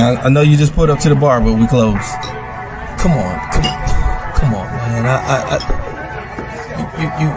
I know you just put up to the bar, but we closed. Come on, man.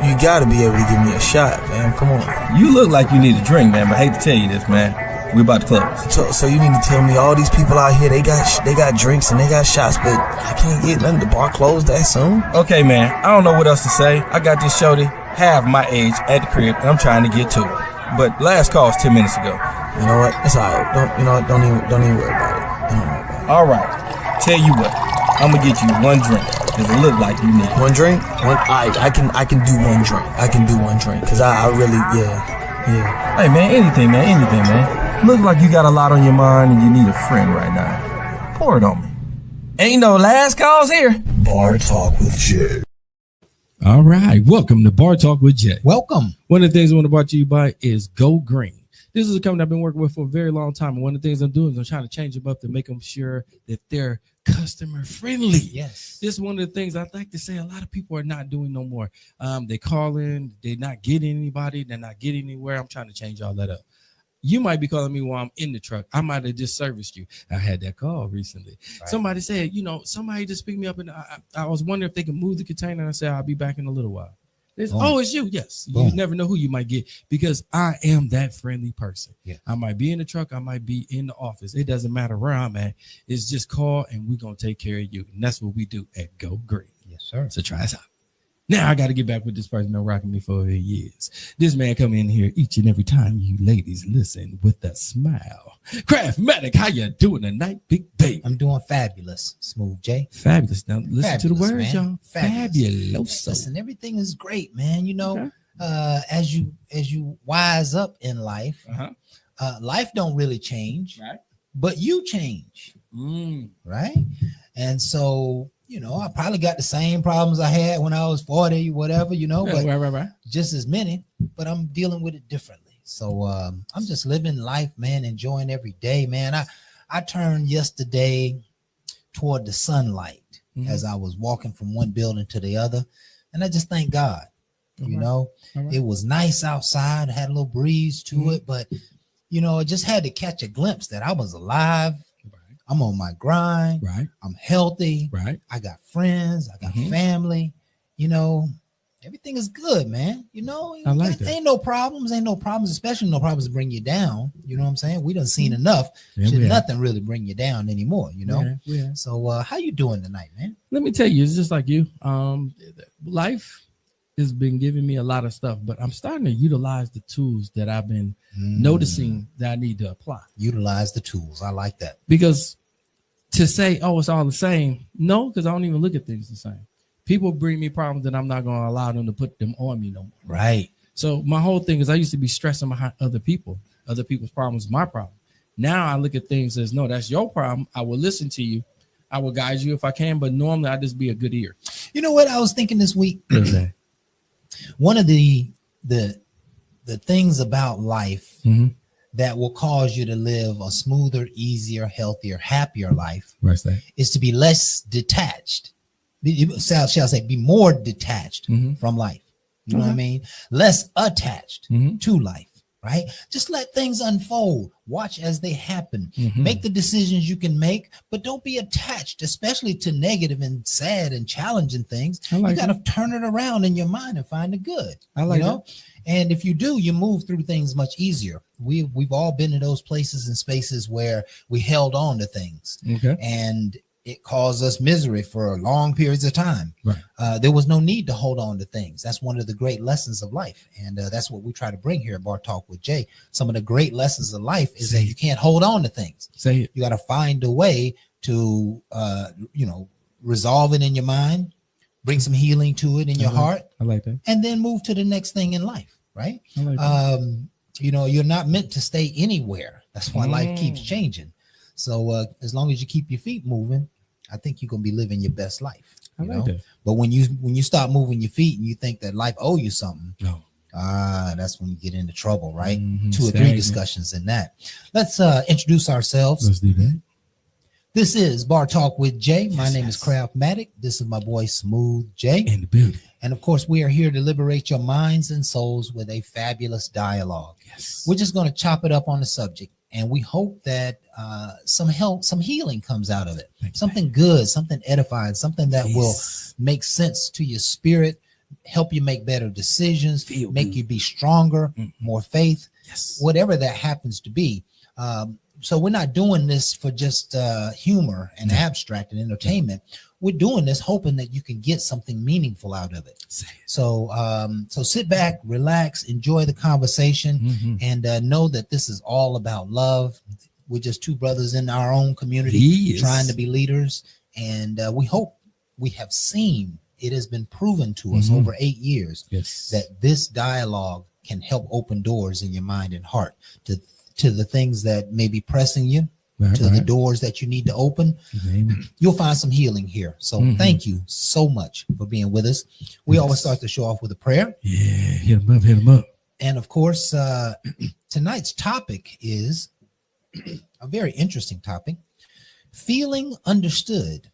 You gotta be able to give me a shot, man. Come on. You look like you need a drink, man, but I hate to tell you this, man. We about to close. So you need to tell me all these people out here, they got drinks and they got shots, but I can't get nothing. The bar closed that soon? Okay, man. I don't know what else to say. I got this shorty half my age at the crib, and I'm trying to get to it. But last call was 10 minutes ago. You know what? It's alright. Don't even worry about it. All right. Tell you what. I'm gonna get you one drink. Cause it look like you need one drink. I can do one drink. I can do one drink. Cause I really yeah. Hey man, anything, man. Look like you got a lot on your mind and you need a friend right now. Pour it on me. Ain't no last calls here. Bar Talk with Jay. All right, welcome to Bar Talk with Jay. Welcome. One of the things I want to brought to you by is Go Green. This is a company I've been working with for a very long time. And one of the things I'm doing is I'm trying to change them up to make them sure that they're customer friendly. Yes. This is one of the things I like to say a lot of people are not doing no more. They call in, they're not getting anybody, they're not getting anywhere. I'm trying to change all that up. You might be calling me while I'm in the truck. I might have just serviced you. I had that call recently. Right. Somebody said, somebody just picked me up and I was wondering if they could move the container. And I said, I'll be back in a little while. It's you. Yes. Boom. You never know who you might get because I am that friendly person. Yeah. I might be in the truck. I might be in the office. It doesn't matter where I'm at. It's just call and we're going to take care of you. And that's what we do at Go Green. Yes, sir. So try us out. Now I got to get back with this person been rocking me for years. This man come in here each and every time you ladies listen with a smile. Craftmatic, how you doing tonight, big baby? I'm doing fabulous, Smooth J. Fabulous. Now listen to the words, y'all. Fabulous. Listen, everything is great, man. As you wise up in life, life don't really change, right? But you change, right? And so. I probably got the same problems I had when I was 40, whatever, but right. Just as many, but I'm dealing with it differently. So I'm just living life, man, enjoying every day, man. I turned yesterday toward the sunlight as I was walking from one building to the other. And I just thank God, It was nice outside. I had a little breeze to it, but, I just had to catch a glimpse that I was alive. I'm on my grind. Right. I'm healthy. Right. I got friends. I got family. Everything is good, man. I like that. Ain't no problems, especially no problems to bring you down. You know what I'm saying? We done seen enough. Should nothing really bring you down anymore, Yeah. So how you doing tonight, man? Let me tell you, it's just like you. Life has been giving me a lot of stuff, but I'm starting to utilize the tools that I've been noticing that I need to apply. Utilize the tools. I like that. Because to say, it's all the same. No, because I don't even look at things the same. People bring me problems that I'm not going to allow them to put them on me no more. Right. So my whole thing is I used to be stressing behind other people's problems, my problem. Now I look at things as, no, that's your problem. I will listen to you. I will guide you if I can, but normally I just be a good ear. You know what I was thinking this week? One of the things about life that will cause you to live a smoother, easier, healthier, happier life is to be less detached. Shall I say, be more detached from life. You know what I mean? Less attached to life, right? Just let things unfold. Watch as they happen. Make the decisions you can make, but don't be attached, especially to negative and sad and challenging things. You got to turn it around in your mind and find the good. I like that. And if you do, you move through things much easier. We've all been in those places and spaces where we held on to things, and it caused us misery for long periods of time. Right. There was no need to hold on to things. That's one of the great lessons of life, and that's what we try to bring here at Bar Talk with Jay. Some of the great lessons of life is that you can't hold on to things. Say it. You got to find a way to, resolve it in your mind. Bring some healing to it in your heart. I like that. And then move to the next thing in life, right? I like that. You're not meant to stay anywhere. That's why life keeps changing. So as long as you keep your feet moving, I think you're going to be living your best life. I like that. But when you start moving your feet and you think that life owes you something, that's when you get into trouble, right? 2 or 3 discussions in that. Let's introduce ourselves. Let's do that. This is Bar Talk with Jay. My name is Craftmatic. This is my boy Smooth Jay. In the building. And of course, we are here to liberate your minds and souls with a fabulous dialogue. Yes. We're just going to chop it up on the subject. And we hope that some help, some healing comes out of it. Something good, something edifying, something that will make sense to your spirit, help you make better decisions, make you be stronger, more faith, whatever that happens to be. So we're not doing this for just humor and abstract and entertainment. We're doing this hoping that you can get something meaningful out of it. So so sit back, relax, enjoy the conversation, and know that this is all about love. We're just two brothers in our own community trying to be leaders. And we hope we have seen, it has been proven to us over 8 years that this dialogue can help open doors in your mind and heart to the things that may be pressing you, the doors that you need to open. You'll find some healing here. So thank you so much for being with us. We always start the show off with a prayer. Hit him up. And of course, tonight's topic is a very interesting topic: feeling understood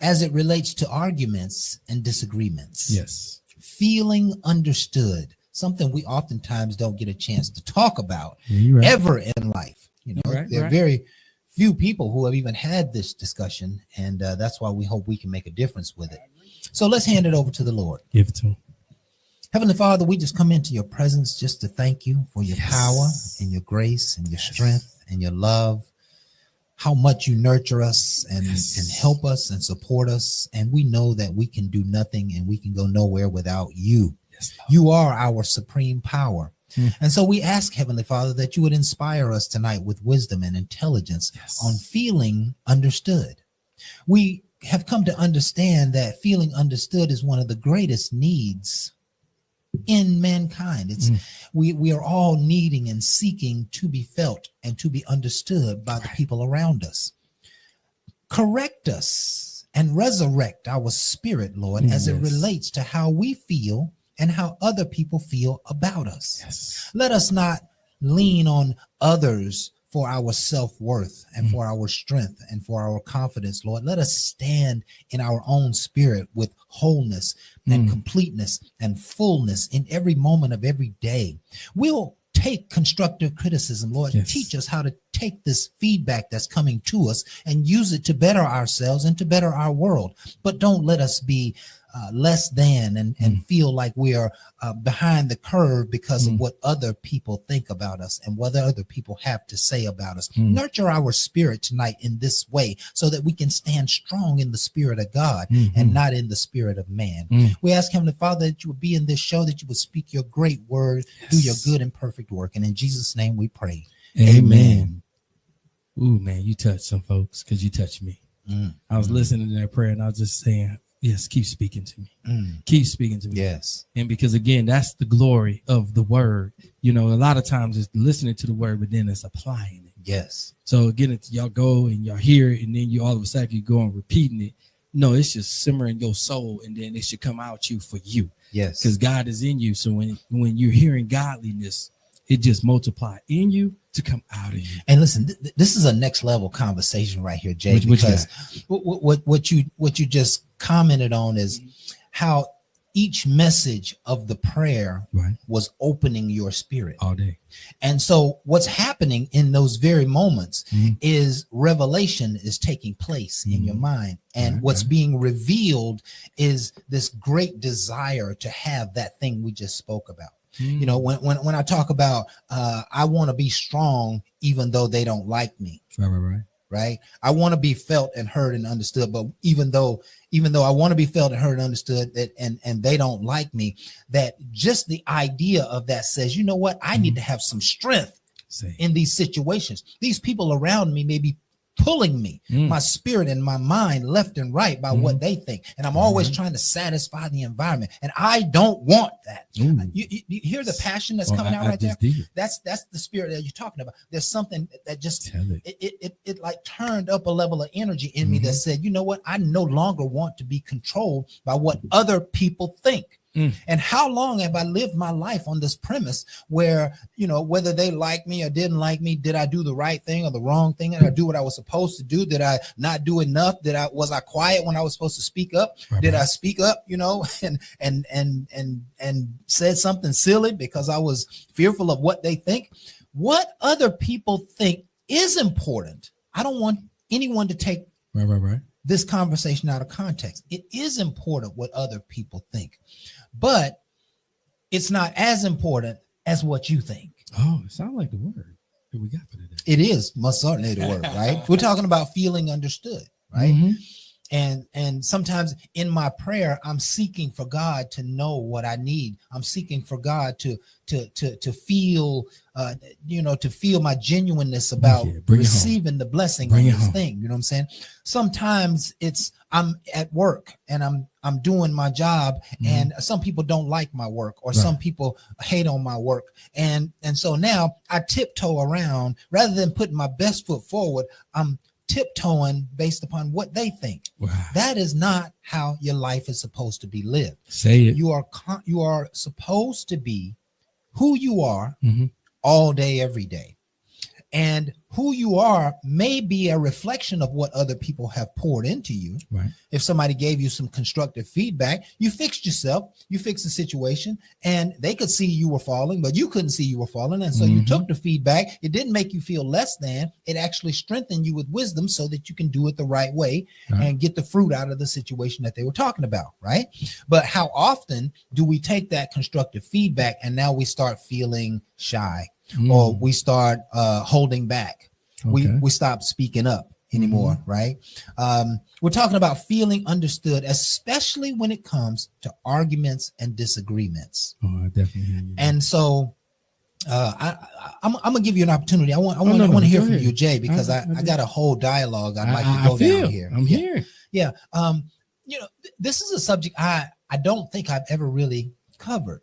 as it relates to arguments and disagreements. Feeling understood, something we oftentimes don't get a chance to talk about ever in life. You know, there are very few people who have even had this discussion, and that's why we hope we can make a difference with it. So let's hand it over to the Lord. Give it to him. Heavenly Father, we just come into your presence just to thank you for your power and your grace and your strength and your love, how much you nurture us and help us and support us. And we know that we can do nothing and we can go nowhere without you. You are our supreme power. And so we ask, Heavenly Father, that you would inspire us tonight with wisdom and intelligence on feeling understood. We have come to understand that feeling understood is one of the greatest needs in mankind. It's we are all needing and seeking to be felt and to be understood by the people around us. Correct us and resurrect our spirit, Lord, as it relates to how we feel and how other people feel about us. Let us not lean on others for our self-worth and for our strength and for our confidence, Lord. Let us stand in our own spirit with wholeness and completeness and fullness in every moment of every day. We'll take constructive criticism, Lord. Teach us how to take this feedback that's coming to us and use it to better ourselves and to better our world. But don't let us be less than and feel like we are behind the curve because of what other people think about us and what other people have to say about us. Nurture our spirit tonight in this way so that we can stand strong in the spirit of God and not in the spirit of man. We ask, Heavenly Father, that you would be in this show, that you would speak your great word, do your good and perfect work. And in Jesus' name we pray. Amen. Ooh, man, you touched some folks because you touched me. I was listening to that prayer and I was just saying, yes, keep speaking to me. Keep speaking to me. Yes. And because, again, that's the glory of the word. You know, a lot of times it's listening to the word, but then it's applying it. Yes. So, again, y'all go and y'all hear it, and then you all of a sudden you go and repeating it. No, it's just simmering your soul, and then it should come out you for you. Yes. Because God is in you. So when you're hearing godliness, it just multiply in you to come out of you. And listen, this is a next level conversation right here, Jay, because what you just commented on is how each message of the prayer was opening your spirit all day. And so what's happening in those very moments is revelation is taking place in your mind. And what's being revealed is this great desire to have that thing we just spoke about. You know, when I talk about I want to be strong even though they don't like me. Right. I want to be felt and heard and understood. But even though I want to be felt and heard and understood that and they don't like me, that just the idea of that says, you know what, I need to have some strength in these situations. These people around me may be pulling me, my spirit and my mind left and right by what they think. And I'm always trying to satisfy the environment. And I don't want that. You hear the passion that's coming out right there? That's the spirit that you're talking about. There's something that just, it like turned up a level of energy in me that said, you know what? I no longer want to be controlled by what other people think. And how long have I lived my life on this premise where, you know, whether they like me or didn't like me, did I do the right thing or the wrong thing? Did I do what I was supposed to do? Did I not do enough? Was I quiet when I was supposed to speak up? Did I speak up, you know, and said something silly because I was fearful of what they think? what other people think is important. I don't want anyone to take Right. this conversation out of context. It is important what other people think, but it's not as important as what you think. Oh, it sounds like the word that we got for today. It is most certainly the word, right? We're talking about feeling understood, right? Mm-hmm. And sometimes in my prayer, I'm seeking for God to know what I need. I'm seeking for God to feel, to feel my genuineness about receiving the blessing of this thing. You know what I'm saying? Sometimes I'm at work and I'm doing my job, and some people don't like my work, or some people hate on my work, and so now I tiptoe around rather than putting my best foot forward. I'm tiptoeing based upon what they think. Wow. That is not how your life is supposed to be lived. Say it. You are supposed to be who you are all day, every day. And who you are may be a reflection of what other people have poured into you. Right. If somebody gave you some constructive feedback, you fixed yourself, you fixed the situation, and they could see you were falling, but you couldn't see you were falling. And so you took the feedback. It didn't make you feel less than. It actually strengthened you with wisdom so that you can do it the right way and get the fruit out of the situation that they were talking about. Right. But how often do we take that constructive feedback and now we start feeling shy? Or we start holding back. We stop speaking up anymore, right? We're talking about feeling understood, especially when it comes to arguments and disagreements. Oh, I definitely hear you. And so I'm gonna give you an opportunity. I want to hear from you, Jay, because I got a whole dialogue I'd like to go down here. I'm here. Yeah. This is a subject I don't think I've ever really covered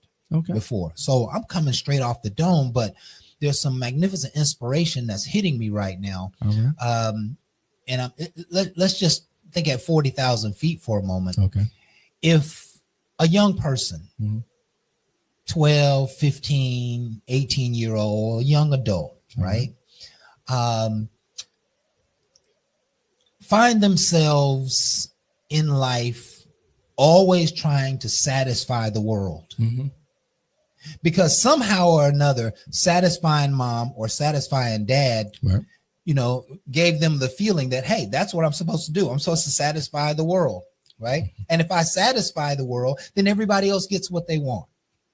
before. So I'm coming straight off the dome, but there's some magnificent inspiration that's hitting me right now. And let's just think at 40,000 feet for a moment. Okay. If a young person, 12, 15, 18-year-old, young adult, right, find themselves in life always trying to satisfy the world. Because somehow or another, satisfying mom or satisfying dad, gave them the feeling that, hey, that's what I'm supposed to do. I'm supposed to satisfy the world, right? And if I satisfy the world, then everybody else gets what they want.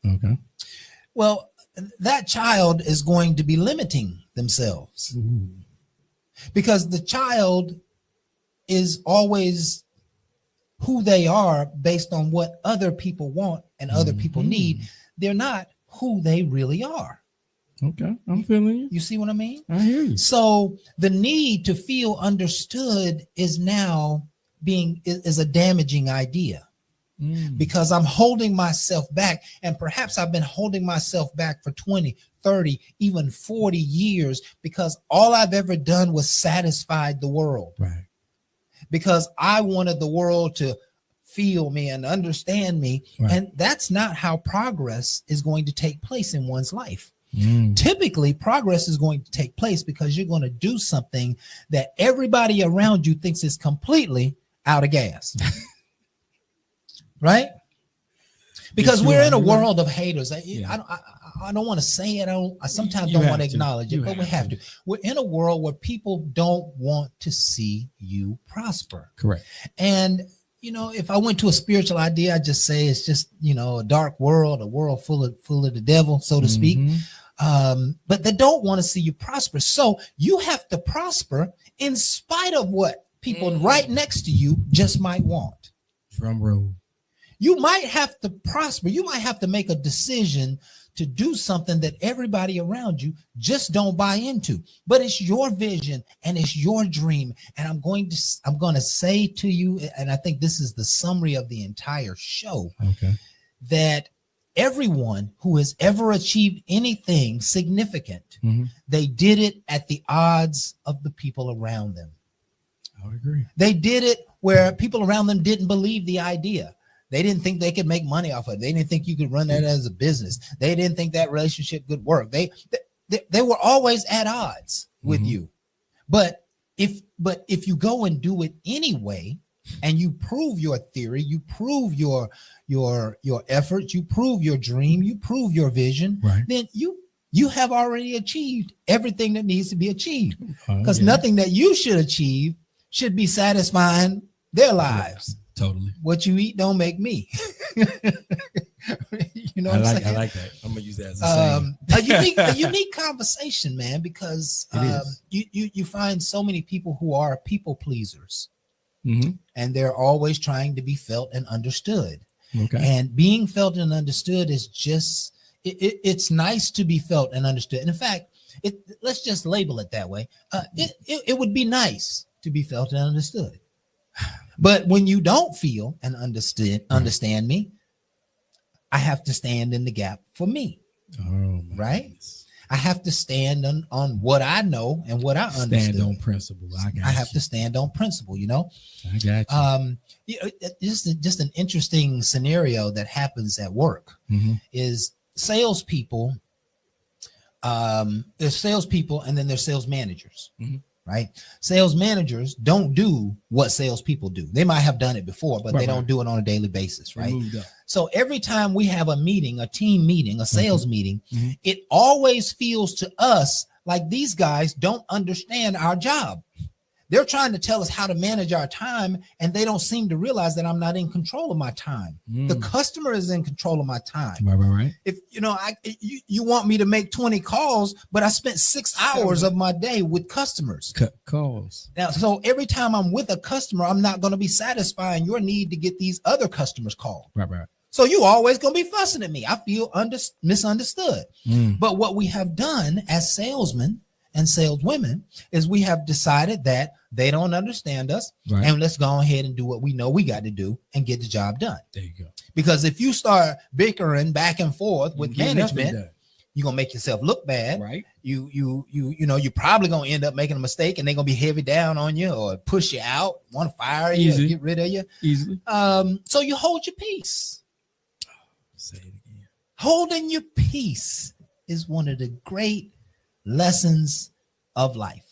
Okay. Well, that child is going to be limiting themselves because the child is always who they are based on what other people want and other people need. They're not who they really are. Okay, I'm feeling you. You see what I mean? I hear you. So the need to feel understood is now is a damaging idea because I'm holding myself back, and perhaps I've been holding myself back for 20, 30, even 40 years because all I've ever done was satisfy the world. Right. Because I wanted the world to feel me and understand me. Right. And that's not how progress is going to take place in one's life. Typically, progress is going to take place because you're going to do something that everybody around you thinks is completely out of gas. Right? Because we're in a world of haters. I don't want to say it. I sometimes don't want to acknowledge it, but we have to. We're in a world where people don't want to see you prosper. Correct. And if I went to a spiritual idea, I'd just say it's just, a dark world, a world full of the devil, so to speak. But they don't want to see you prosper. So you have to prosper in spite of what people right next to you just might want. Drum roll. You might have to prosper. You might have to make a decision to do something that everybody around you just don't buy into. But it's your vision and it's your dream. And I'm going to say to you, and I think this is the summary of the entire show, that everyone who has ever achieved anything significant, they did it at the odds of the people around them. I would agree. They did it where people around them didn't believe the idea. They didn't think they could make money off of it. They didn't think you could run that as a business. They didn't think that relationship could work. They were always at odds with you. But if you go and do it anyway, and you prove your theory, you prove your efforts, you prove your dream, you prove your vision, then you you have already achieved everything that needs to be achieved. Because yeah. nothing that you should achieve should be satisfying their lives. Totally. What you eat don't make me. You know what I'm saying? I like that. I'm gonna use that as a saying. a unique conversation, man, because you find so many people who are people pleasers, and they're always trying to be felt and understood. Okay. And being felt and understood is just it's nice to be felt and understood. And in fact, let's just label it that way. It would be nice to be felt and understood. But when you don't feel and understand me, I have to stand in the gap for me. Right? Goodness. I have to stand on what I know and what I understand. Stand on principle. I have to stand on principle, you know? I got you. Just an interesting scenario that happens at work is salespeople. There's salespeople and then there's sales managers. Right? Sales managers don't do what salespeople do. They might have done it before, but they don't do it on a daily basis, right? So every time we have a meeting, a team meeting, a sales meeting, it always feels to us like these guys don't understand our job. They're trying to tell us how to manage our time, and they don't seem to realize that I'm not in control of my time. The customer is in control of my time. Right. If you want me to make 20 calls, but I spent 6 hours of my day with customers. Cut calls. Now, so every time I'm with a customer, I'm not going to be satisfying your need to get these other customers called. Right. So you always going to be fussing at me. I feel misunderstood. But what we have done as salesmen and saleswomen is we have decided that they don't understand us, and let's go ahead and do what we know we got to do and get the job done. There you go. Because if you start bickering back and forth with management, you're gonna make yourself look bad. Right. You're probably gonna end up making a mistake, and they're gonna be heavy down on you or push you out, want to fire you, or get rid of you easily. So you hold your peace. Say it again. Holding your peace is one of the great lessons of life.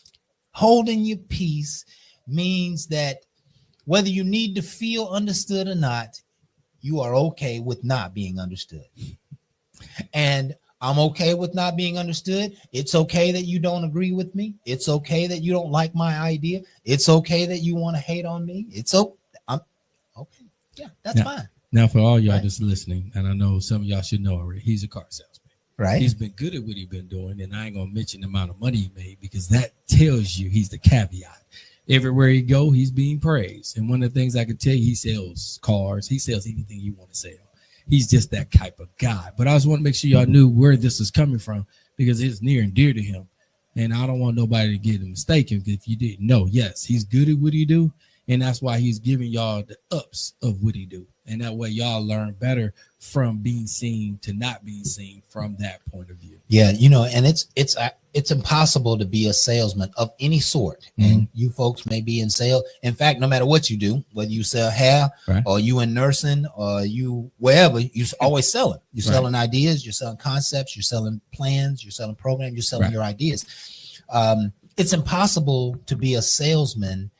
Holding your peace means that whether you need to feel understood or not, you are okay with not being understood. And I'm okay with not being understood. It's okay that you don't agree with me. It's okay that you don't like my idea. It's okay that you want to hate on me. I'm okay. Yeah, that's fine. Now, for all y'all just listening, and I know some of y'all should know already, he's a car salesman. Right. He's been good at what he's been doing, and I ain't gonna mention the amount of money he made because that tells you he's the caveat. Everywhere he go, he's being praised. And one of the things I can tell you, he sells cars. He sells anything you want to sell. He's just that type of guy. But I just want to make sure y'all knew where this is coming from because it's near and dear to him. And I don't want nobody to get mistaken. If you didn't know, yes, he's good at what he do, and that's why he's giving y'all the ups of what he do. And that way y'all learn better from being seen to not being seen from that point of view. Yeah, and it's impossible to be a salesman of any sort. And you folks may be in sales. In fact, no matter what you do, whether you sell hair or you in nursing or you wherever, you always selling. You're selling ideas, you're selling concepts, you're selling plans, you're selling programs, you're selling your ideas. It's impossible to be a salesman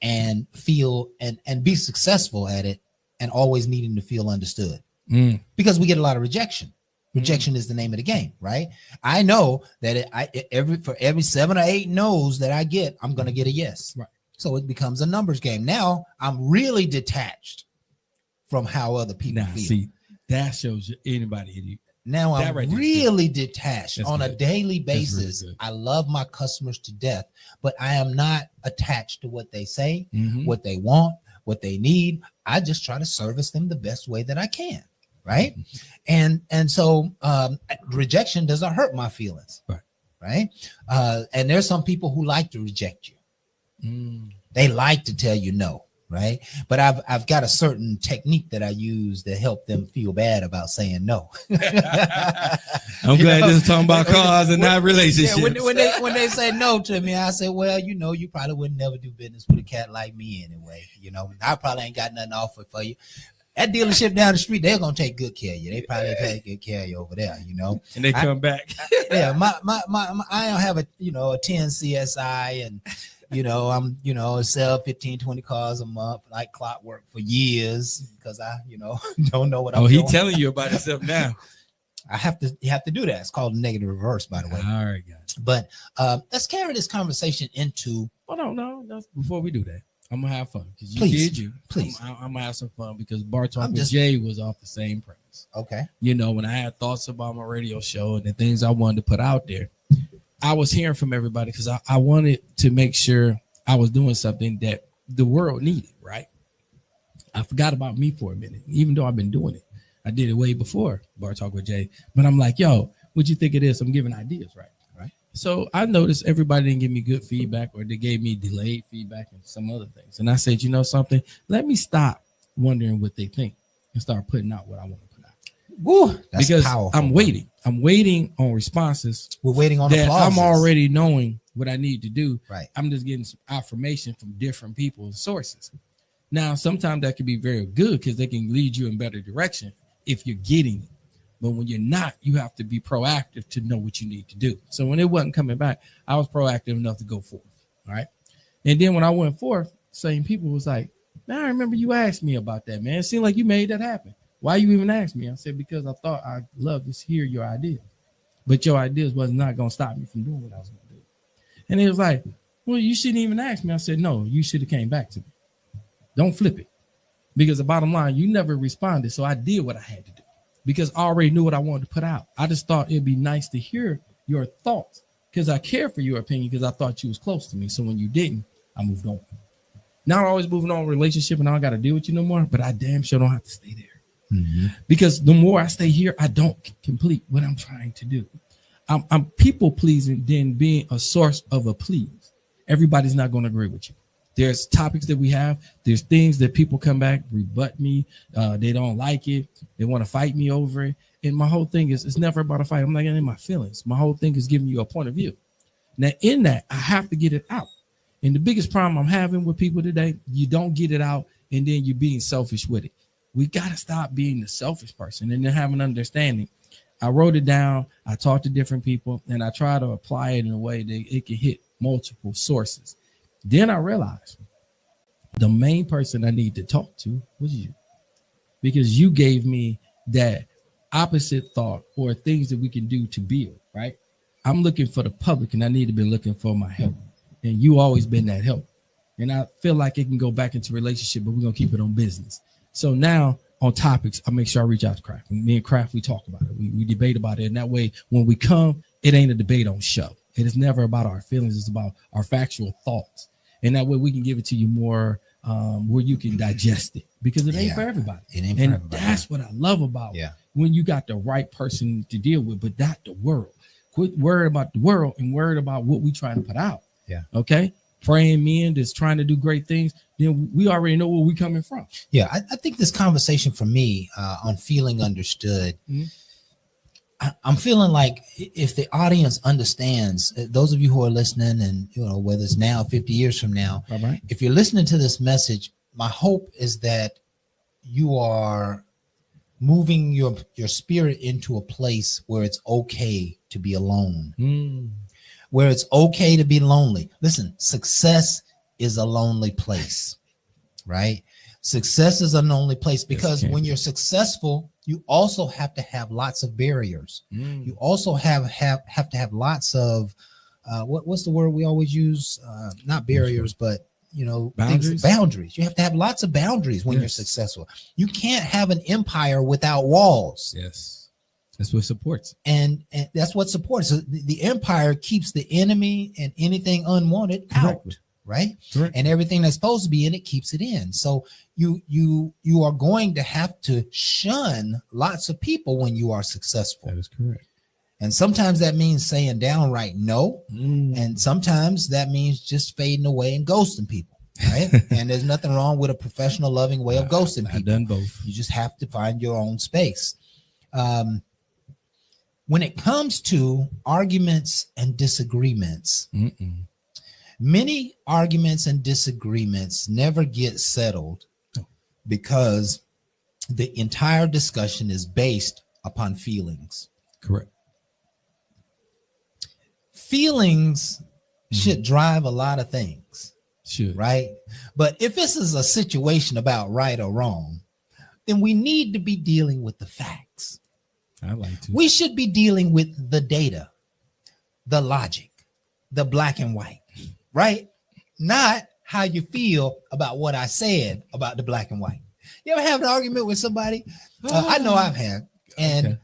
and feel and be successful at it and always needing to feel understood because we get a lot of rejection. Rejection is the name of the game, right? I know that for every 7 or 8 no's that I get, I'm going to get a yes. Right. So it becomes a numbers game. Now I'm really detached from how other people feel. See, that shows you anybody. Now I'm really detached on a daily basis. Really, I love my customers to death, but I am not attached to what they say, what they want, what they need. I just try to service them the best way that I can. Right. And so rejection doesn't hurt my feelings. Right. And there's some people who like to reject you. They like to tell you no. Right. But I've got a certain technique that I use to help them feel bad about saying no. I'm glad this is talking about cars and not relationships. Yeah, when they say no to me, I say, well, you probably would never do business with a cat like me anyway. I probably ain't got nothing to offer for you. That dealership down the street, they're gonna take good care of you. They probably take good care of you over there, And they come back. Yeah, I don't have a 10 CSI and I'm sell 15, 20 cars a month like clockwork for years because I don't know what I'm doing. He telling you about himself now. You have to do that. It's called negative reverse, by the way. All right, guys. But let's carry this conversation into. Oh no. Before we do that, I'm gonna have fun because you Please, did you. please. I'm gonna have some fun because Bar Talk I'm with just- Jay was off the same premise. Okay. You know, when I had thoughts about my radio show and the things I wanted to put out there, I was hearing from everybody because I wanted to make sure I was doing something that the world needed, right? I forgot about me for a minute, even though I've been doing it. I did it way before Bar Talk with Jay, but I'm like, yo, what you think of this? I'm giving ideas, right? So I noticed everybody didn't give me good feedback, or they gave me delayed feedback and some other things. And I said, you know something? Let me stop wondering what they think and start putting out what I want to put out. Woo, that's because powerful. I'm waiting. I'm waiting on responses. We're waiting on that applauses. I'm already knowing what I need to do. Right. I'm just getting some affirmation from different people and sources. Now, sometimes that can be very good because they can lead you in better direction if you're getting it. But when you're not, you have to be proactive to know what you need to do. So when it wasn't coming back, I was proactive enough to go forth. All right. And then when I went forth, same people was like, man, I remember you asked me about that, man. It seemed like you made that happen. Why you even asked me? I said, because I thought I'd love to hear your ideas. But your ideas was not going to stop me from doing what I was going to do. And it was like, well, you shouldn't even ask me. I said, no, you should have came back to me. Don't flip it. Because the bottom line, you never responded. So I did what I had to do. Because I already knew what I wanted to put out. I just thought it'd be nice to hear your thoughts because I care for your opinion because I thought you was close to me. So when you didn't, I moved on. Not always moving on in a relationship and I don't got to deal with you no more, but I damn sure don't have to stay there. Mm-hmm. Because the more I stay here, I don't complete what I'm trying to do. I'm people pleasing than being a source of a please. Everybody's not going to agree with you. There's topics that we have. There's things that people come back, rebut me. They don't like it. They want to fight me over it. And my whole thing is, it's never about a fight. I'm not getting in my feelings. My whole thing is giving you a point of view. Now, in that, I have to get it out. And the biggest problem I'm having with people today, you don't get it out, and then you're being selfish with it. We got to stop being the selfish person and then have an understanding. I wrote it down. I talked to different people, and I try to apply it in a way that it can hit multiple sources. Then I realized the main person I need to talk to was you, because you gave me that opposite thought or things that we can do to build, right? I'm looking for the public and I need to be looking for my help. And you always been that help. And I feel like it can go back into relationship, but we're going to keep it on business. So now on topics, I make sure I reach out to Kraft. Me and Kraft, we talk about it. We debate about it. And that way, when we come, it ain't a debate on show. It is never about our feelings. It's about our factual thoughts. And that way we can give it to you more where you can digest it, because it ain't for everybody. It ain't for everybody. That's what I love about when you got the right person to deal with, but not the world. Quit worrying about the world and worried about what we trying to put out. Yeah. Okay. Praying men that's trying to do great things. Then we already know where we coming from. Yeah. I think this conversation for me on feeling understood, I'm feeling like if the audience understands, those of you who are listening, and you know, whether it's now 50 years from now, if you're listening to this message, my hope is that you are moving your spirit into a place where it's okay to be alone, where it's okay to be lonely. Listen, success is a lonely place, right? Success is a lonely place because when you're successful, you also have to have lots of barriers. You also have to have lots of what's the word we always use? Not barriers, but you know, boundaries. You have to have lots of boundaries when you're successful. You can't have an empire without walls. Yes, that's what supports. And that's what supports. So the empire keeps the enemy and anything unwanted out. Right. Correct. And everything that's supposed to be in it keeps it in. So you are going to have to shun lots of people when you are successful. That is correct. And sometimes that means saying downright no. And sometimes that means just fading away and ghosting people. Right. And there's nothing wrong with a professional, loving way of ghosting people. I've done both. You just have to find your own space. When it comes to arguments and disagreements, many arguments and disagreements never get settled because the entire discussion is based upon feelings. Correct. Feelings should drive a lot of things. Should. Right? But if this is a situation about right or wrong, then we need to be dealing with the facts. I like to. We should be dealing with the data, the logic, the black and white, right? Not how you feel about what I said about the black and white. You ever have an argument with somebody? I know I've had, and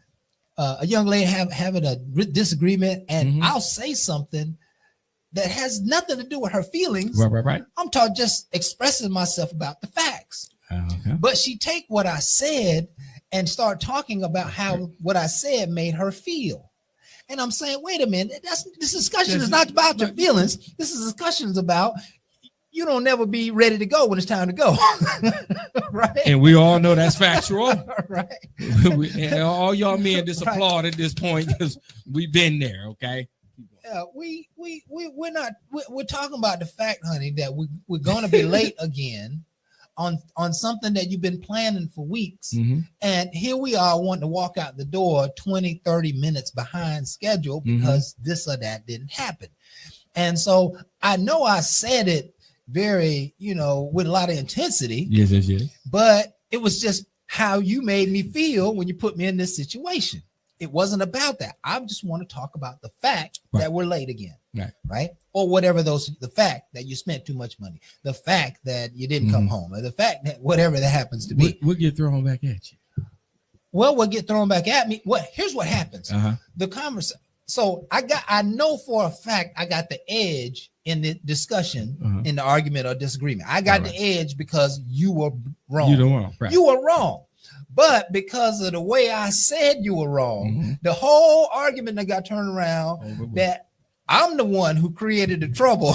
a young lady having a disagreement, and I'll say something that has nothing to do with her feelings. Right. I'm talking just expressing myself about the facts. Okay. But she take what I said and start talking about how what I said made her feel. And I'm saying, wait a minute, this discussion is not about your feelings. This is discussions about you don't never be ready to go when it's time to go. Right. And we all know that's factual. Right. And all y'all men just applaud at this point because we've been there, okay? We're talking about the fact, honey, that we're going to be late again on something that you've been planning for weeks. And here we are wanting to walk out the door 20, 30 minutes behind schedule because this or that didn't happen. And so I know I said it very, with a lot of intensity. Yes. But it was just how you made me feel when you put me in this situation. It wasn't about that. I just want to talk about the fact that we're late again. Right. Or whatever the fact that you spent too much money, the fact that you didn't come home, or the fact that whatever that happens to be. We'll get thrown back at you. Well, we'll get thrown back at me. Here's what happens. The conversation. So I know for a fact I got the edge in the discussion, in the argument or disagreement. I got the edge because you were wrong. You were wrong. But because of the way I said you were wrong, the whole argument that got turned around that I'm the one who created the trouble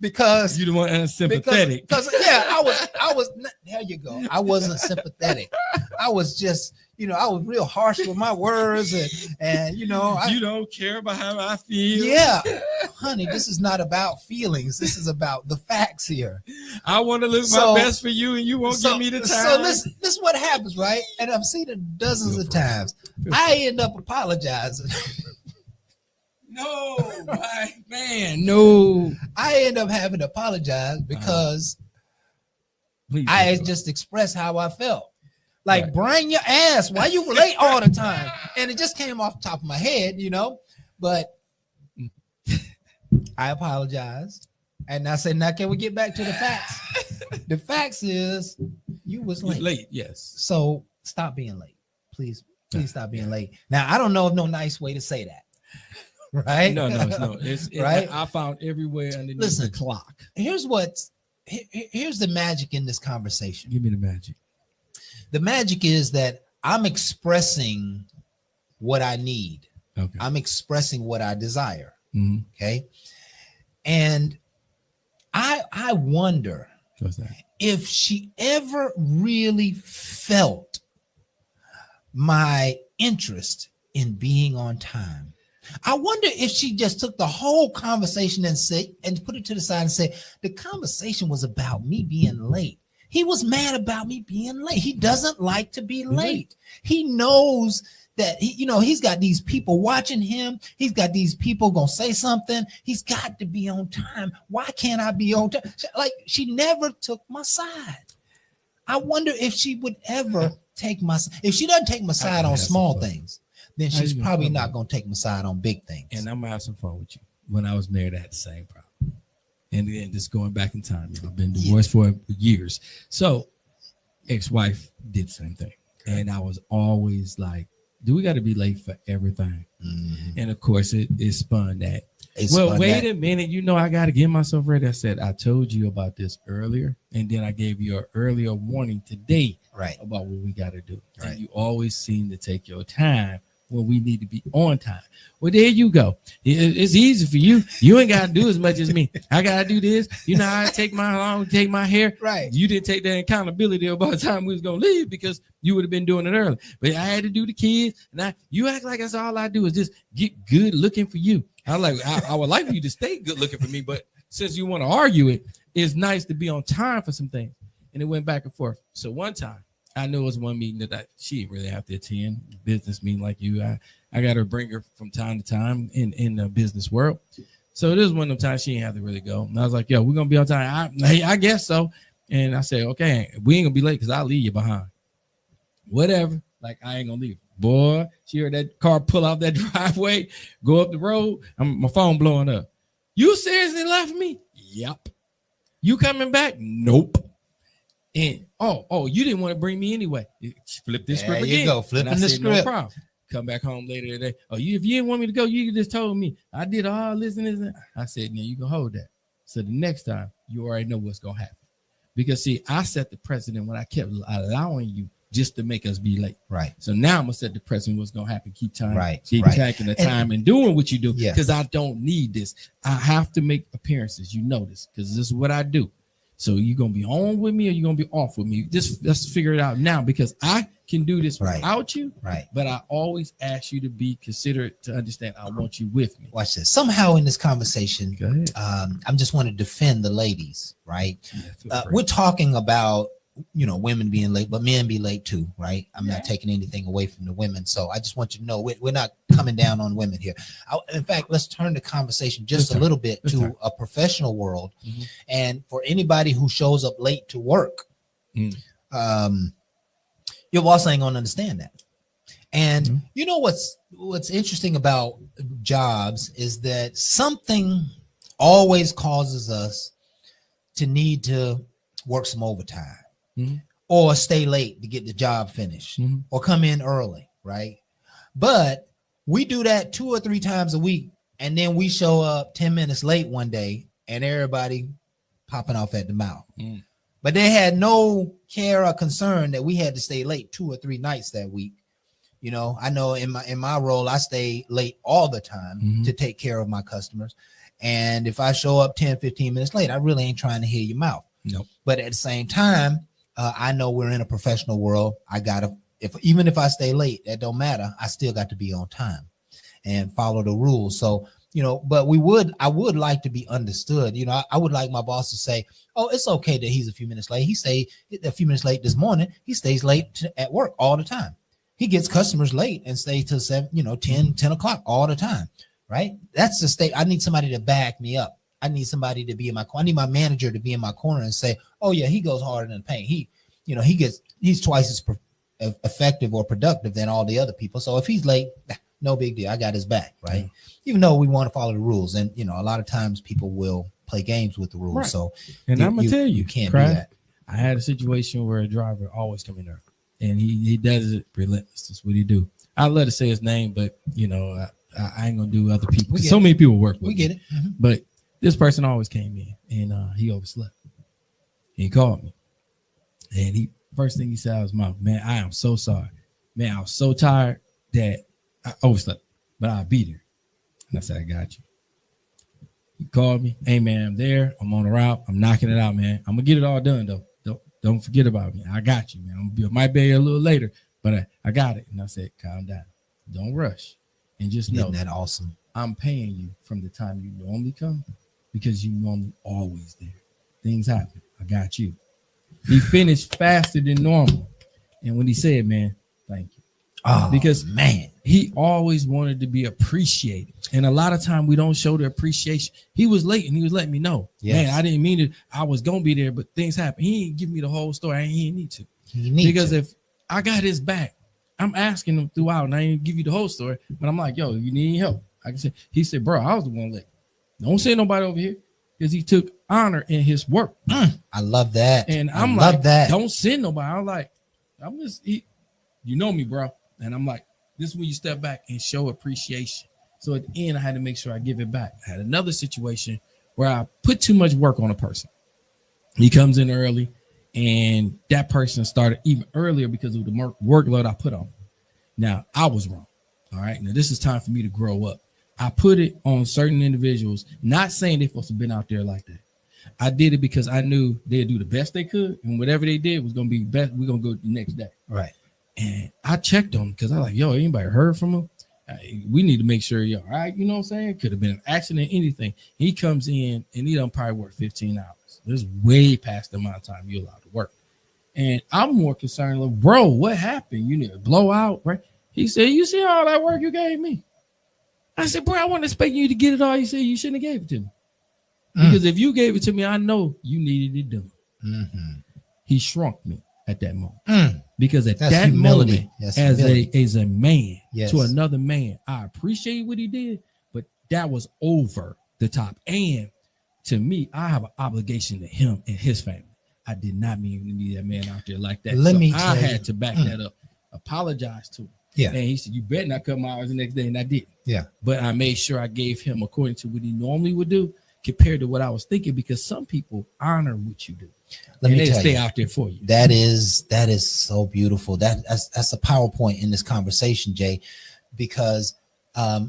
because you're the one unsympathetic. Because I was there you go. I wasn't sympathetic. I was just, I was real harsh with my words and you don't care about how I feel. Yeah. Honey, this is not about feelings. This is about the facts here. I want to live my best for you and you won't give me the time. So this is what happens, right? And I've seen it dozens of times. I end up apologizing. No, my man, no. I end up having to apologize because I just expressed how I felt. Like, bring your ass. Why you late all the time? And it just came off the top of my head, but I apologized. And I said, now can we get back to the facts? The facts is you was late. Late, yes. So stop being late. Please stop being late. Now, I don't know of no nice way to say that. Right? No. It's right. I found everywhere underneath the clock. Here's the magic in this conversation. Give me the magic. The magic is that I'm expressing what I need. Okay. I'm expressing what I desire. Okay. And I wonder if she ever really felt my interest in being on time. I wonder if she just took the whole conversation and put it to the side and said, the conversation was about me being late. He was mad about me being late. He doesn't like to be late. He knows that he's got these people watching him. He's got these people gonna say something. He's got to be on time. Why can't I be on time? Like, she never took my side. I wonder if she would ever take my side. If she doesn't take my side on small things, then she's probably not going to take my side on big things. And I'm going to have some fun with you. When I was married, I had the same problem. And then just going back in time, I've been divorced for years. So ex-wife did the same thing. And I was always like, do we got to be late for everything? And of course, it spun that. Wait a minute. I got to get myself ready. I said, I told you about this earlier. And then I gave you an earlier warning today about what we got to do. Right. And you always seem to take your time when we need to be on time. Well, there you go. It's easy for you. You ain't got to do as much as me. I got to do this. You know how I take my hair. Right. You didn't take that accountability about the time we was going to leave because you would have been doing it early. But I had to do the kids. And you act like that's all I do is just get good looking for you. I would like for you to stay good looking for me. But since you want to argue it's nice to be on time for some things. And it went back and forth. So one time, I knew it was one meeting that she didn't really have to attend, business meeting like you. I got to bring her from time to time in the business world. So this was one of the times she didn't have to really go. And I was like, yo, we're going to be on time. I guess so. And I said, okay, we ain't going to be late because I'll leave you behind. Whatever. Like, I ain't going to leave. Boy, she heard that car pull out that driveway, go up the road. My phone blowing up. You seriously left me? Yep. You coming back? Nope. And you didn't want to bring me anyway. Flip this script again. There you go, flipping the script. No problem. Come back home later today. If you didn't want me to go, you just told me. I did all this and this. I said, now you can hold that. So the next time, you already know what's gonna happen. Because see, I set the precedent when I kept allowing you just to make us be late. Right. So now I'm gonna set the precedent what's gonna happen. Keep time, keep right. tracking the time and doing what you do. Yeah. Because I don't need this. I have to make appearances. You know this, because this is what I do. So you're gonna be on with me or you're gonna be off with me. Just let's figure it out now, because I can do this without you. Right. But I always ask you to be considerate, to understand I want you with me. Watch this. Somehow in this conversation, Go ahead. I'm just want to defend the ladies, right? Yeah, We're talking about, women being late, but men be late too, right? I'm not taking anything away from the women. So I just want you to know we're not coming down on women here. In fact, let's turn the conversation just a little bit to a professional world. Mm-hmm. And for anybody who shows up late to work, your boss ain't gonna understand that. And you know what's interesting about jobs is that something always causes us to need to work some overtime. Or stay late to get the job finished, or come in early, right? But we do that 2 or 3 times a week, and then we show up 10 minutes late one day, and everybody popping off at the mouth. But they had no care or concern that we had to stay late 2 or 3 nights that week. I know in my role, I stay late all the time to take care of my customers. And if I show up 10, 15 minutes late, I really ain't trying to hear your mouth. Nope. But at the same time, I know we're in a professional world. I gotta, even if I stay late, that don't matter. I still got to be on time and follow the rules. So, but I would like to be understood. I would like my boss to say, oh, it's okay that he's a few minutes late. He stayed a few minutes late this morning. He stays late at work all the time. He gets customers late and stays till 7, 10 o'clock all the time. Right. That's the state. I need somebody to back me up. I need somebody to be in my corner. I need my manager to be in my corner and say, oh yeah, he goes harder than the paint. He's twice as effective or productive than all the other people. So if he's late, no big deal. I got his back, right? Yeah. Even though we want to follow the rules, and a lot of times people will play games with the rules. Right. So, and I'm gonna tell you, can't do that. I had a situation where a driver always come in there, and he does it relentless. That's what he do. I'd let it say his name, but I ain't gonna do other people. So many people work with. We get it. But this person always came in, and he overslept. He called me, and first thing he said was, "Man, I am so sorry. Man, I was so tired that I overslept, but I'll be there." And I said, "I got you." He called me, "Hey man, I'm there. I'm on the route. I'm knocking it out, man. I'm gonna get it all done though. Don't forget about me. I got you, man. I might be here a little later, but I got it." And I said, "Calm down. Don't rush, and just know isn't that awesome? I'm paying you from the time you normally come, because you normally always there. Things happen. I got you." He finished faster than normal. And when he said, "Man, thank you." Oh, because man, he always wanted to be appreciated. And a lot of time we don't show the appreciation. He was late and he was letting me know, man, I didn't mean it. I was going to be there, but things happen. He didn't give me the whole story. He didn't need to. Because if I got his back, I'm asking him throughout, and I didn't give you the whole story, but I'm like, yo, you need any help? I can say, he said, bro, I was the one late. Don't send nobody over here, because he took honor in his work. I love that. And I'm like, don't send nobody. I'm like, you know me, bro. And I'm like, this is when you step back and show appreciation. So at the end, I had to make sure I give it back. I had another situation where I put too much work on a person. He comes in early, and that person started even earlier because of the workload I put on him. Now, I was wrong. All right. Now, this is time for me to grow up. I put it on certain individuals, not saying they're supposed to have been out there like that. I did it because I knew they'd do the best they could, and whatever they did was going to be best. We're going to go the next day. Right. And I checked on him because I was like, yo, anybody heard from him? We need to make sure you're all right. You know what I'm saying? Could have been an accident, anything. He comes in and he done probably work 15 hours. This is way past the amount of time you're allowed to work. And I'm more concerned, like, bro, what happened? You need to blow out, right? He said, you see all that work you gave me? I said, bro, I wasn't expecting you to get it all. You said you shouldn't have gave it to me. Because if you gave it to me, I know you needed it done. He shrunk me at that moment. Because at That's that humility. moment, That's as humility. a man Yes. to another man, I appreciate what he did, but that was over the top. And to me, I have an obligation to him and his family. I did not mean to be that man out there like that. Let So me I tell had you. to back that up, apologize to him. Yeah. And he said, "You better not come hours the next day," and I did. Yeah. But I made sure I gave him according to what he normally would do, compared to what I was thinking, because some people honor what you do. Let and me they tell stay you, out there for you. that is so beautiful. That's a PowerPoint in this conversation, Jay, because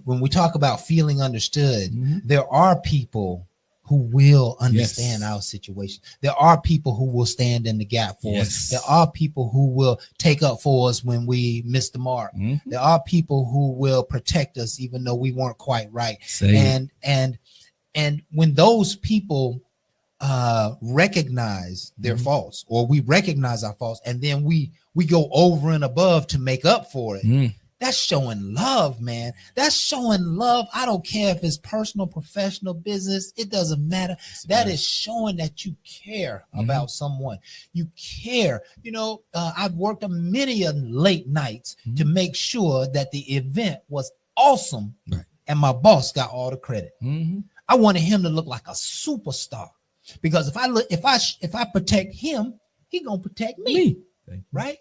when we talk about feeling understood, there are people who will understand our situation. There are people who will stand in the gap for us. There are people who will take up for us when we miss the mark. There are people who will protect us even though we weren't quite right. And when those people recognize their faults, or we recognize our faults, and then we go over and above to make up for it, that's showing love, man. That's showing love. I don't care if it's personal, professional, business, it doesn't matter. That is showing that you care about someone. You care. You know, I've worked on many late nights to make sure that the event was awesome, and my boss got all the credit. I wanted him to look like a superstar, because if I protect him, he gonna protect me. Right?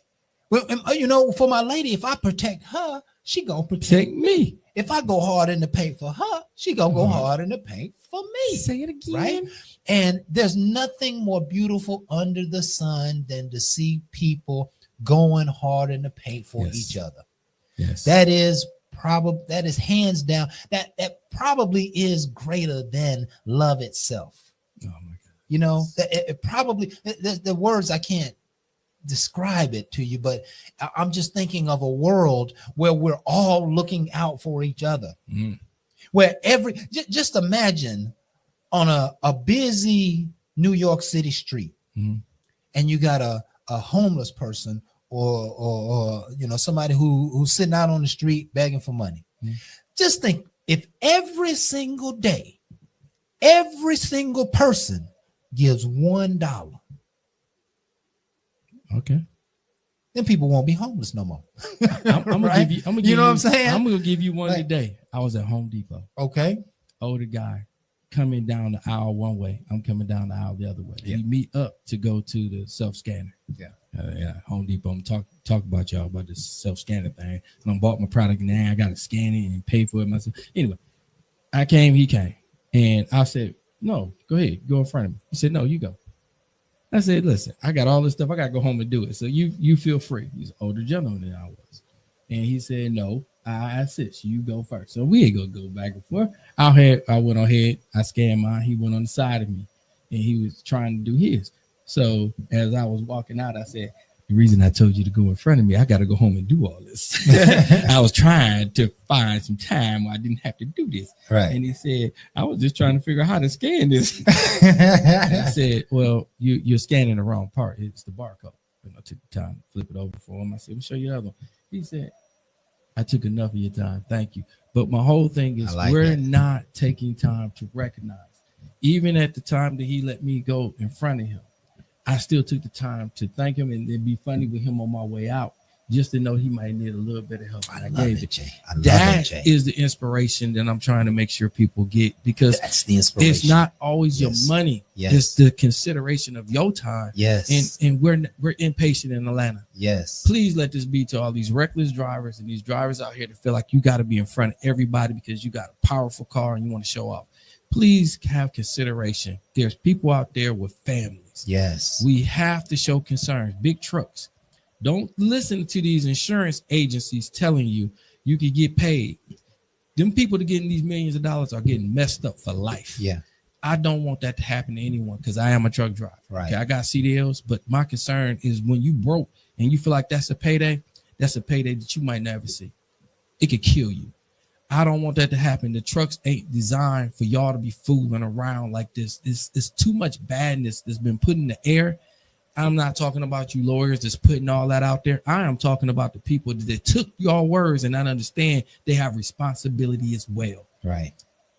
Well, you know, for my lady, if I protect her, she gonna protect me. If I go hard in the paint for her, she gonna go hard in the paint for me. Say it again. Right? And there's nothing more beautiful under the sun than to see people going hard in the paint for each other. Yes. That is hands down. That probably is greater than love itself. Oh my God. You know, it probably, the words I can't describe it to you, but I'm just thinking of a world where we're all looking out for each other. Where just imagine on a busy New York City street, and you got a homeless person or you know, somebody who's sitting out on the street begging for money. Just think, if every single day, every single person gives $1, okay, then people won't be homeless no more. I'm gonna give you. You know what I'm saying? I'm gonna give you one today. I was at Home Depot. Okay. Older guy coming down the aisle one way. I'm coming down the aisle the other way. We meet up to go to the self scanner. Home Depot. I'm talk about y'all about this self scanner thing. And I bought my product now. I got to scan it and pay for it myself. Anyway, I came. He came, and I said, "No, go ahead, go in front of me." He said, "No, you go." I said, "Listen, I got all this stuff. I got to go home and do it. So you feel free." He's an older gentleman than I was. And he said, "No, I insist. You go first." So we ain't going to go back and forth. I went ahead. I scanned mine. He went on the side of me, and he was trying to do his. So as I was walking out, I said, "The reason I told you to go in front of me, I got to go home and do all this." I was trying to find some time where I didn't have to do this. Right. And he said, "I was just trying to figure out how to scan this." I said, "Well, you're scanning the wrong part. It's the barcode." And I took the time to flip it over for him. I said, "Let me show you the other one." He said, "I took enough of your time. Thank you." But my whole thing is, we're not taking time to recognize. Even at the time that he let me go in front of him, I still took the time to thank him and then be funny with him on my way out, just to know he might need a little bit of help. I gave it. Jay. That is the inspiration that I'm trying to make sure people get, because that's the inspiration. It's not always your money. It's the consideration of your time. And we're impatient in Atlanta. Please let this be to all these reckless drivers and these drivers out here that feel like you got to be in front of everybody because you got a powerful car and you want to show off. Please have consideration. There's people out there with families. We have to show concerns. Big trucks. Don't listen to these insurance agencies telling you you can get paid. Them people that getting these millions of dollars are getting messed up for life. I don't want that to happen to anyone because I am a truck driver. Okay, I got CDLs, but my concern is when you broke and you feel like that's a payday that you might never see. It could kill you. I don't want that to happen. The trucks ain't designed for y'all to be fooling around like this. It's too much badness that's been put in the air. I'm not talking about you lawyers that's putting all that out there. I am talking about the people that took your words and not understand they have responsibility as well.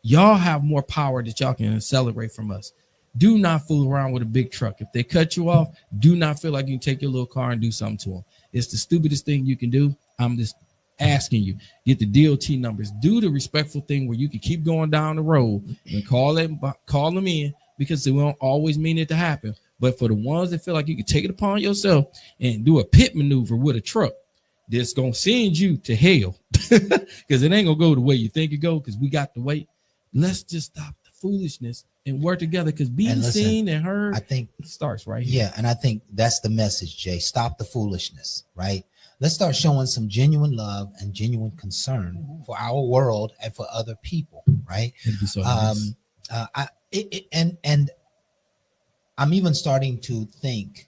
Y'all have more power that y'all can accelerate from us. Do not fool around with a big truck. If they cut you off, do not feel like you can take your little car and do something to them. It's the stupidest thing you can do. I'm just asking you, get the DOT numbers. Do the respectful thing where you can keep going down the road and call them in, because they won't always mean it to happen. But for the ones that feel like you can take it upon yourself and do a pit maneuver with a truck, that's going to send you to hell, because it ain't going to go the way you think it go, because we got to wait. Let's just stop the foolishness and work together, because being seen and heard, I think, starts right here. Yeah, and I think that's the message, Jay. Stop the foolishness, right? Let's start showing some genuine love and genuine concern for our world and for other people, right? It'd be so nice. And I'm even starting to think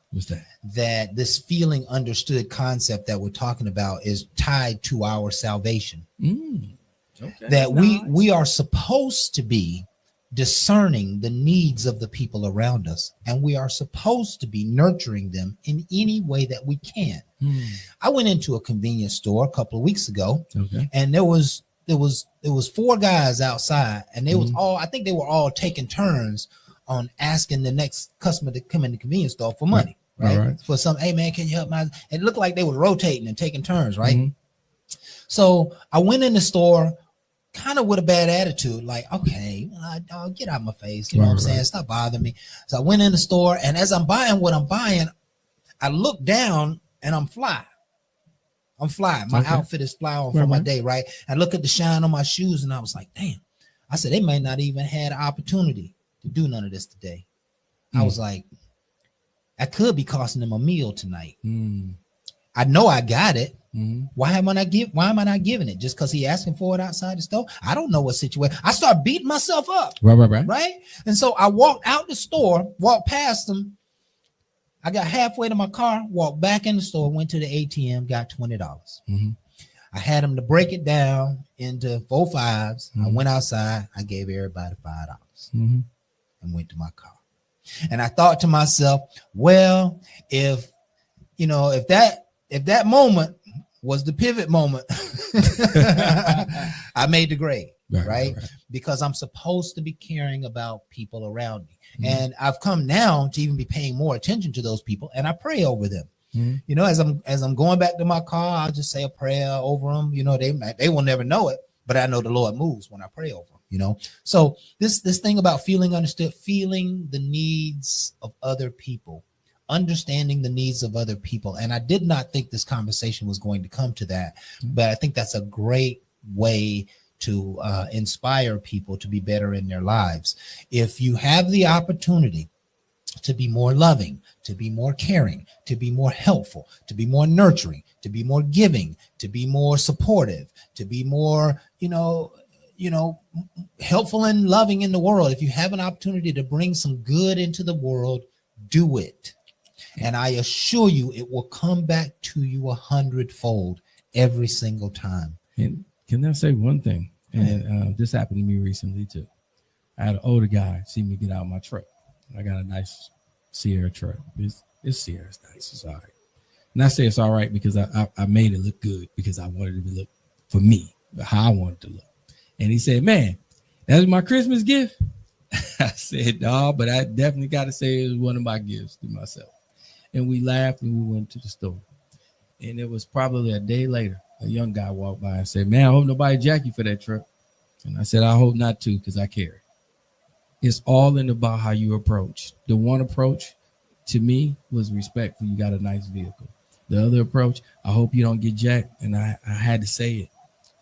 that this feeling understood concept that we're talking about is tied to our salvation. Okay. That we are supposed to be discerning the needs of the people around us, and we are supposed to be nurturing them in any way that we can. I went into a convenience store a couple of weeks ago, and there was 4 guys outside, and they was all, I think they were all taking turns on asking the next customer to come in the convenience store for money, right? For some, hey man, can you help my? It looked like they were rotating and taking turns, right? So I went in the store kind of with a bad attitude, like, okay, I'll get out of my face, you know what I'm saying? Stop bothering me. So I went in the store, and as I'm buying what I'm buying, I look down and I'm fly. My outfit is fly on for my day, right? I look at the shine on my shoes, and I was like, damn. I said, they might not even had an opportunity to do none of this today. I was like, I could be costing them a meal tonight. I know I got it. Why am I not giving it? Just because he asking for it outside the store? I don't know what situation. I start beating myself up. Right. And so I walked out the store, walked past them. I got halfway to my car, walked back in the store, went to the ATM, got $20. I had him to break it down into 4 5s. I went outside. I gave everybody $5 and went to my car. And I thought to myself, well, if that moment was the pivot moment, I made the grade, right? Because I'm supposed to be caring about people around me. And I've come now to even be paying more attention to those people, and I pray over them. You know, as I'm going back to my car, I'll just say a prayer over them. You know, they will never know it, but I know the Lord moves when I pray over them. You know, so this thing about feeling understood, feeling the needs of other people, understanding the needs of other people. And I did not think this conversation was going to come to that, but I think that's a great way to inspire people to be better in their lives. If you have the opportunity to be more loving, to be more caring, to be more helpful, to be more nurturing, to be more giving, to be more supportive, to be more, helpful and loving in the world. If you have an opportunity to bring some good into the world, do it. And I assure you, it will come back to you 100-fold every single time. And can I say one thing? And this happened to me recently too. I had an older guy see me get out of my truck. I got a nice Sierra truck. It's Sierra's nice. It's all right. And I say it's all right because I made it look good, because I wanted it to look for me, how I wanted it to look. And he said, man, that's my Christmas gift. I said, no, but I definitely got to say it was one of my gifts to myself. And we laughed and we went to the store. And it was probably a day later, a young guy walked by and said, man, I hope nobody jack you for that truck. And I said, I hope not too, because I care. It's all in about how you approach. The one approach to me was respectful. You got a nice vehicle. The other approach, I hope you don't get jacked. And I had to say it.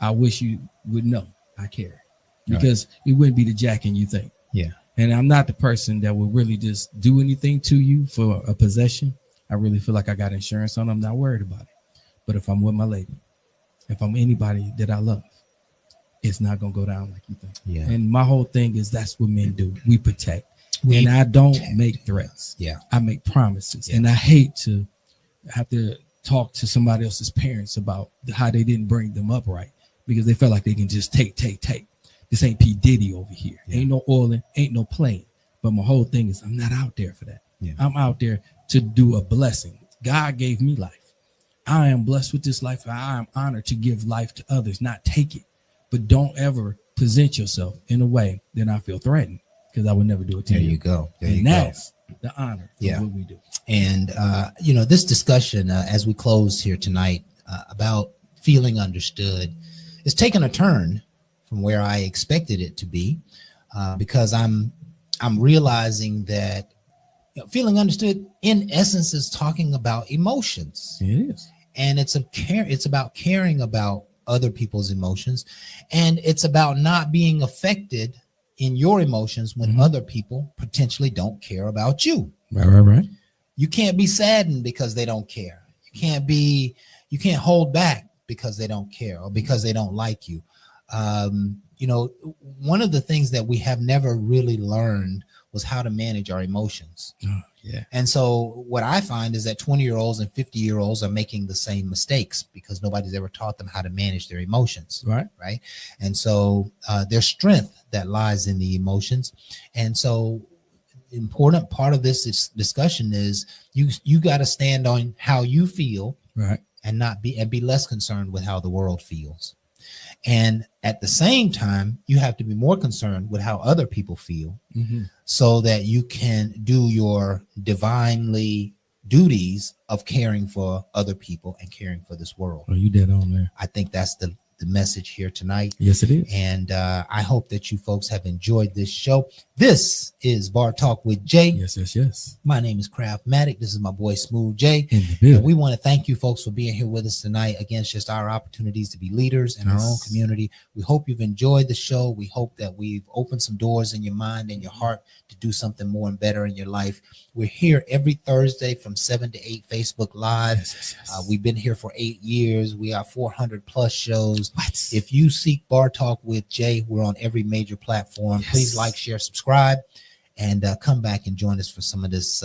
I wish you would know I care, because it wouldn't be the jacking you think. Yeah. And I'm not the person that will really just do anything to you for a possession. I really feel like I got insurance on. I'm not worried about it. But if I'm with my lady, if I'm anybody that I love, it's not going to go down like you think. Yeah. And my whole thing is that's what men do. We protect. And I don't make threats. Yeah. I make promises. Yeah. And I hate to have to talk to somebody else's parents about how they didn't bring them up right, because they felt like they can just take. This ain't P. Diddy over here. Yeah. Ain't no oiling, ain't no playing. But my whole thing is I'm not out there for that. Yeah. I'm out there to do a blessing. God gave me life. I am blessed with this life. I am honored to give life to others, not take it. But don't ever present yourself in a way that I feel threatened. because I would never do it to There you. you go. There you And go. that's the honor Yeah. of what we do. And, this discussion, as we close here tonight, about feeling understood is taking a turn from where I expected it to be, because I'm realizing that feeling understood in essence is talking about emotions. It is. And it's about caring about other people's emotions, and it's about not being affected in your emotions when other people potentially don't care about you. Right. You can't be saddened because they don't care. You can't hold back because they don't care or because they don't like you. One of the things that we have never really learned was how to manage our emotions. Oh, yeah. And so what I find is that 20-year-olds and 50-year-olds are making the same mistakes because nobody's ever taught them how to manage their emotions. Right. And so there's strength that lies in the emotions. And so important part of this discussion is you got to stand on how you feel, right, and be less concerned with how the world feels. And at the same time, you have to be more concerned with how other people feel, so that you can do your divinely duties of caring for other people and caring for this world. Oh, you dead on there. I think that's the message here tonight. Yes, it is. And I hope that you folks have enjoyed this show. This is Bar Talk with Jay. Yes. My name is Craftmatic. This is my boy Smooth Jay. In the building. And we want to thank you folks for being here with us tonight. Again, it's just our opportunities to be leaders in our own community. We hope you've enjoyed the show. We hope that we've opened some doors in your mind and your heart to do something more and better in your life. We're here every Thursday from 7 to 8 Facebook Live. Yes. We've been here for 8 years. We are 400 plus shows. What? If you seek Bar Talk with Jay, we're on every major platform. Yes. Please like, share, subscribe, and come back and join us for some of this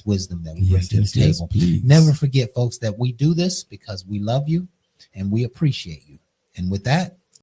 wisdom that we bring to the table. Please. Never forget, folks, that we do this because we love you and we appreciate you. And with that,